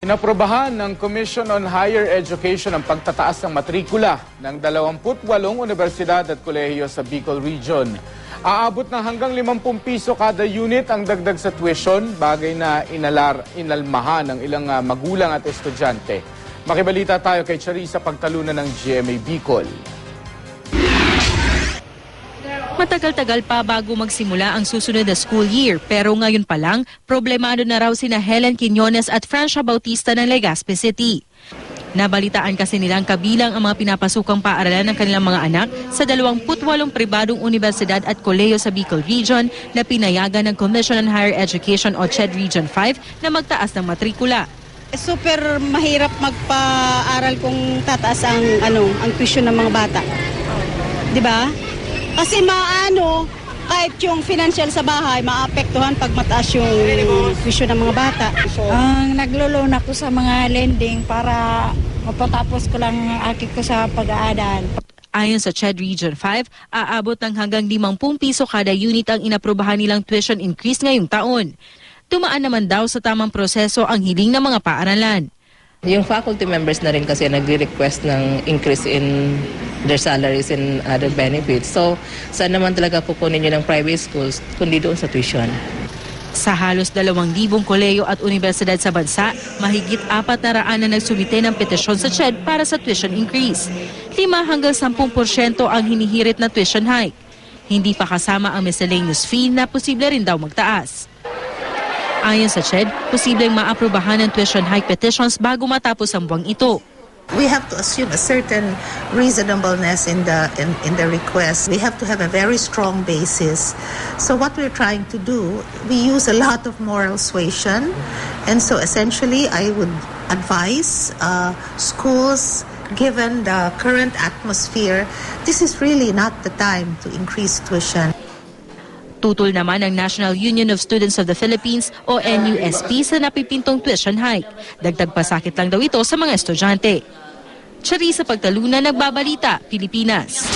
Inaprobahan ng Commission on Higher Education ang pagtataas ng matrikula ng 28 universidad at kolehiyo sa Bicol Region. Aabot ng hanggang 50 piso kada unit ang dagdag sa tuition, bagay na inalmahan ng ilang magulang at estudyante. Makibalita tayo kay Charissa Pagtalunan ng GMA Bicol. Matagal-tagal pa bago magsimula ang susunod na school year, pero ngayon pa lang, problemado na raw sina Helen Quiñones at Francia Bautista ng Legazpi City. Nabalitaan kasi nilang kabilang ang mga pinapasukang paaralan ng kanilang mga anak sa 28 pribadong universidad at kolehiyo sa Bicol Region na pinayagan ng Commission on Higher Education o CHED Region 5 na magtaas ng matrikula. Super mahirap magpa-aral kung tataas ang tuition ng mga bata. 'Di ba? Kasi kahit yung financial sa bahay, maapektuhan pag mataas yung tuition ng mga bata. Ang naglo-loan ako sa mga lending para mapatapos ko lang ang ko sa pag-aaral. Ayon sa CHED Region 5, aabot ng hanggang 50 piso kada unit ang inaprubahan nilang tuition increase ngayong taon. Tumaan naman daw sa tamang proseso ang hiling ng mga paaralan. Yung faculty members na rin kasi nagre-request ng increase in their salaries and other benefits. So, saan naman talaga kukunin nyo ng private schools kundi doon sa tuition? Sa halos 2,000 kolehiyo at universidad sa bansa, mahigit 400 na nagsumite ng petisyon sa CHED para sa tuition increase. 5 hanggang 10% ang hinihirit na tuition hike. Hindi pa kasama ang miscellaneous fee na posible rin daw magtaas. Ayon sa CHED, posibleng maaprubahan ng tuition hike petitions bago matapos ang buwang ito. We have to assume a certain reasonableness in the request. We have to have a very strong basis. So what we're trying to do, we use a lot of moral suasion, and so essentially I would advise schools, given the current atmosphere, this is really not the time to increase tuition. Tutol naman ang National Union of Students of the Philippines o NUSP sa napipintong tuition hike. Dagdag pasakit lang daw ito sa mga estudyante. Charissa Pagtalunan, Nagbabalita, Pilipinas.